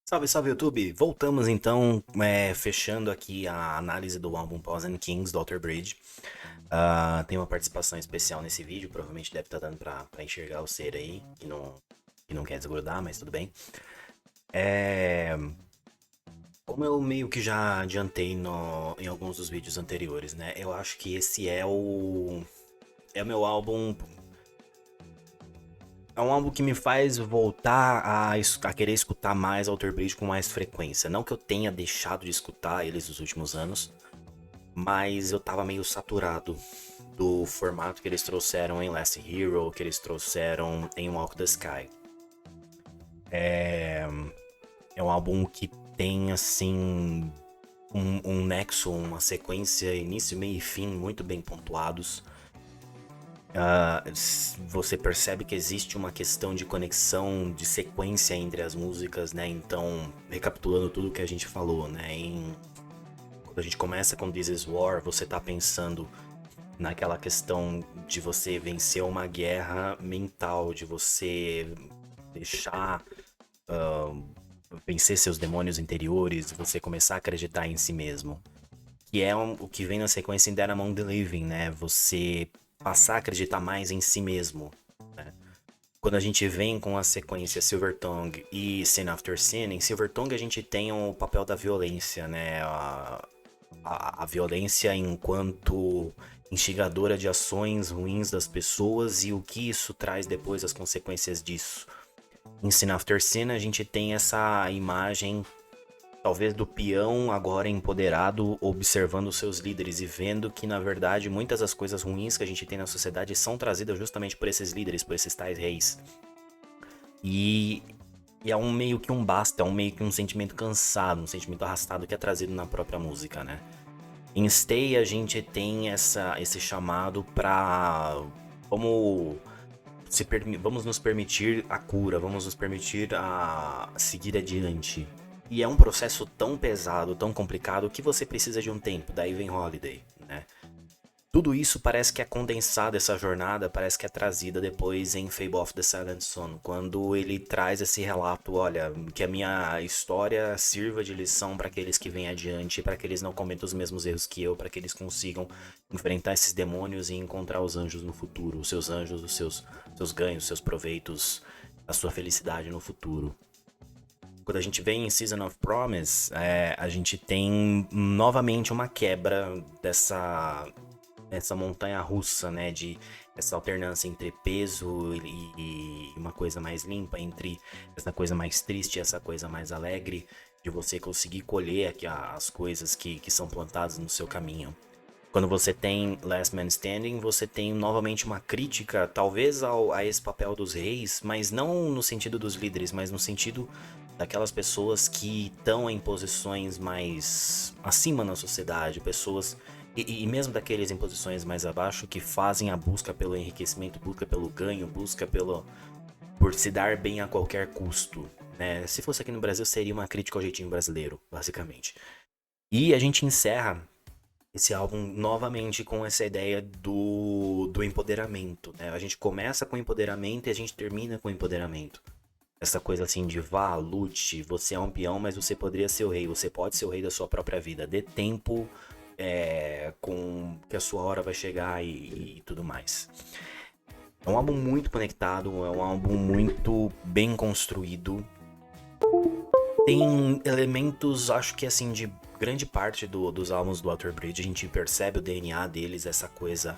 Salve, salve YouTube! Voltamos então, fechando aqui a análise do álbum Paws and Kings, do Alter Bridge. Tem uma participação especial nesse vídeo, provavelmente deve estar dando pra enxergar o ser aí, que não quer desgrudar, mas tudo bem. É, Como eu meio que já adiantei em alguns dos vídeos anteriores, né? Eu acho que esse é o meu álbum. É um álbum que me faz voltar a querer escutar mais Alter Bridge com mais frequência. Não que eu tenha deixado de escutar eles nos últimos anos, mas eu tava meio saturado do formato que eles trouxeram em Last Hero, que eles trouxeram em Walk the Sky. É, é um álbum que tem, assim, um nexo, uma sequência, início, meio e fim muito bem pontuados. Você percebe que existe uma questão de conexão, de sequência entre as músicas, né? Então, recapitulando tudo que a gente falou, né? Quando a gente começa com This Is War, você tá pensando naquela questão de você vencer uma guerra mental, de você deixar vencer seus demônios interiores, de você começar a acreditar em si mesmo. Que é o que vem na sequência em Dead Among the Living, né? Você passar a acreditar mais em si mesmo, né? Quando a gente vem com a sequência Silver Tongue e Sin After Sin, em Silver Tongue a gente tem o papel da violência, né? A violência enquanto instigadora de ações ruins das pessoas e o que isso traz depois, as consequências disso. Em Sin After Sin a gente tem essa imagem, talvez, do peão agora empoderado, observando seus líderes e vendo que, na verdade, muitas das coisas ruins que a gente tem na sociedade são trazidas justamente por esses líderes, por esses tais reis. E, e é um meio que um basta, é um meio que um sentimento cansado, um sentimento arrastado que é trazido na própria música, né? Em Stay a gente tem esse chamado pra... Vamos, vamos nos permitir a cura, vamos nos permitir a seguir adiante. E é um processo tão pesado, tão complicado, que você precisa de um tempo. Daí vem Holiday, né? Tudo isso parece que é condensado, essa jornada parece que é trazida depois em Fable of the Silent Son, quando ele traz esse relato, olha, que a minha história sirva de lição para aqueles que vêm adiante, para que eles não cometam os mesmos erros que eu, para que eles consigam enfrentar esses demônios e encontrar os anjos no futuro, os seus anjos, seus ganhos, seus proveitos, a sua felicidade no futuro. Quando a gente vem em Season of Promise, a gente tem novamente uma quebra dessa montanha russa, né? De essa alternância entre peso e uma coisa mais limpa, entre essa coisa mais triste e essa coisa mais alegre, de você conseguir colher aqui as coisas que são plantadas no seu caminho. Quando você tem Last Man Standing, você tem novamente uma crítica, talvez a esse papel dos reis, mas não no sentido dos líderes, mas no sentido daquelas pessoas que estão em posições mais acima na sociedade, pessoas e mesmo daqueles em posições mais abaixo que fazem a busca pelo enriquecimento, busca pelo ganho, busca por se dar bem a qualquer custo, né? Se fosse aqui no Brasil, seria uma crítica ao jeitinho brasileiro, basicamente. E a gente encerra esse álbum novamente com essa ideia do empoderamento, né? A gente começa com empoderamento e a gente termina com empoderamento. Essa coisa assim de vá, lute, você é um peão, mas você poderia ser o rei, você pode ser o rei da sua própria vida. Dê tempo, com que a sua hora vai chegar e tudo mais. É um álbum muito conectado, é um álbum muito bem construído. Tem elementos, acho que assim, de grande parte dos álbuns do Alter Bridge, a gente percebe o DNA deles, essa coisa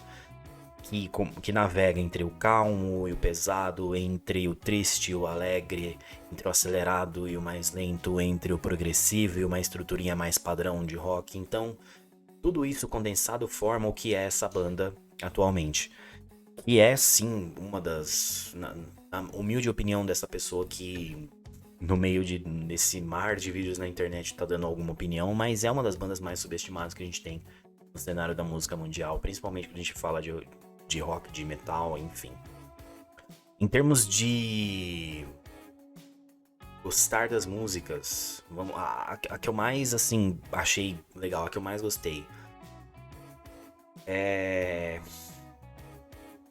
que navega entre o calmo e o pesado, entre o triste e o alegre, entre o acelerado e o mais lento, entre o progressivo e uma estruturinha mais padrão de rock. Então, tudo isso condensado forma o que é essa banda atualmente. E é sim uma das. Na humilde opinião dessa pessoa que no meio desse mar de vídeos na internet tá dando alguma opinião, mas é uma das bandas mais subestimadas que a gente tem no cenário da música mundial, principalmente quando a gente fala de rock, de metal, enfim. Em termos de gostar das músicas, a que eu mais, assim, achei legal, a que eu mais gostei é...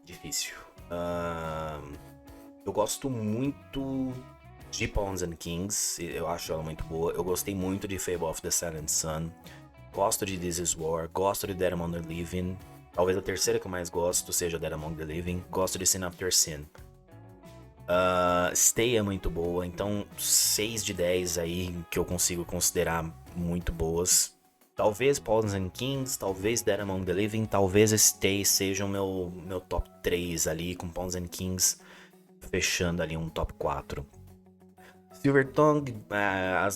difícil. Eu gosto muito de Pawns and Kings, eu acho ela muito boa. Eu gostei muito de Fable of the Silent Sun. Gosto de This Is War, gosto de Dead Among the Living. Talvez a terceira que eu mais gosto seja Dead Among the Living. Gosto de Sin After Sin. Stay é muito boa, então 6 de 10 aí que eu consigo considerar muito boas. Talvez Pawns and Kings, talvez Dead Among the Living, talvez Stay seja o meu top 3 ali, com Pawns and Kings fechando ali um top 4. Silvertongue,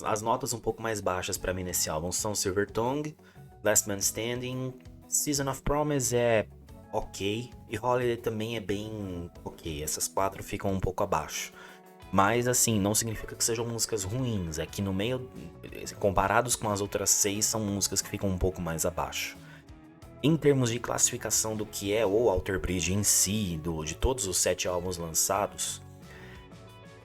as notas um pouco mais baixas pra mim nesse álbum são Silvertongue, Last Man Standing, Season of Promise é ok, e Holiday também é bem ok, essas 4 ficam um pouco abaixo. Mas assim, não significa que sejam músicas ruins, é que no meio, comparados com as outras 6, são músicas que ficam um pouco mais abaixo. Em termos de classificação do que é o Alter Bridge em si, de todos os 7 álbuns lançados,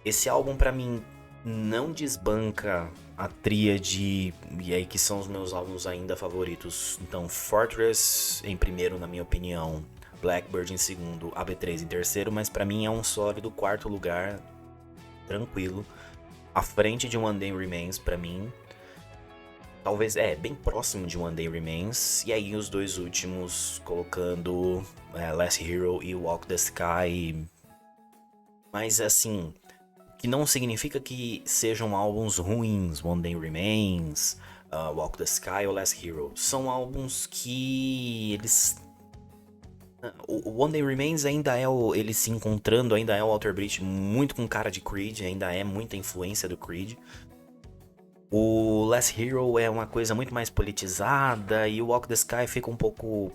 esse álbum pra mim não desbanca a tríade, e aí que são os meus álbuns ainda favoritos. Então, Fortress em primeiro, na minha opinião, Blackbird em segundo, AB3 em terceiro, mas pra mim é um sólido quarto lugar, tranquilo, à frente de One Day Remains pra mim. Talvez, bem próximo de One Day Remains, e aí os dois últimos colocando Last Hero e Walk the Sky. Mas assim, que não significa que sejam álbuns ruins, One Day Remains, Walk the Sky ou Last Hero. São álbuns que eles... O One Day Remains ainda é ele se encontrando, ainda é o Alter Bridge muito com cara de Creed, ainda é muita influência do Creed. O Last Hero é uma coisa muito mais politizada e o Walk the Sky fica um pouco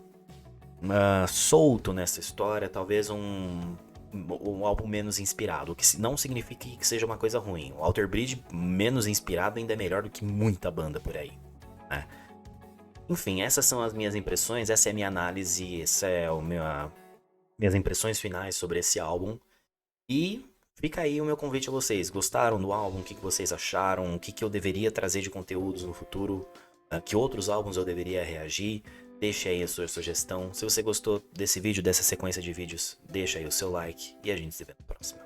solto nessa história, talvez um álbum menos inspirado, o que não significa que seja uma coisa ruim. O Alter Bridge menos inspirado ainda é melhor do que muita banda por aí, né? Enfim, essas são as minhas impressões, essa é a minha análise, essa é minhas impressões finais sobre esse álbum. E fica aí o meu convite a vocês. Gostaram do álbum? O que vocês acharam? O que eu deveria trazer de conteúdos no futuro? Que outros álbuns eu deveria reagir? Deixe aí a sua sugestão. Se você gostou desse vídeo, dessa sequência de vídeos, deixa aí o seu like e a gente se vê na próxima.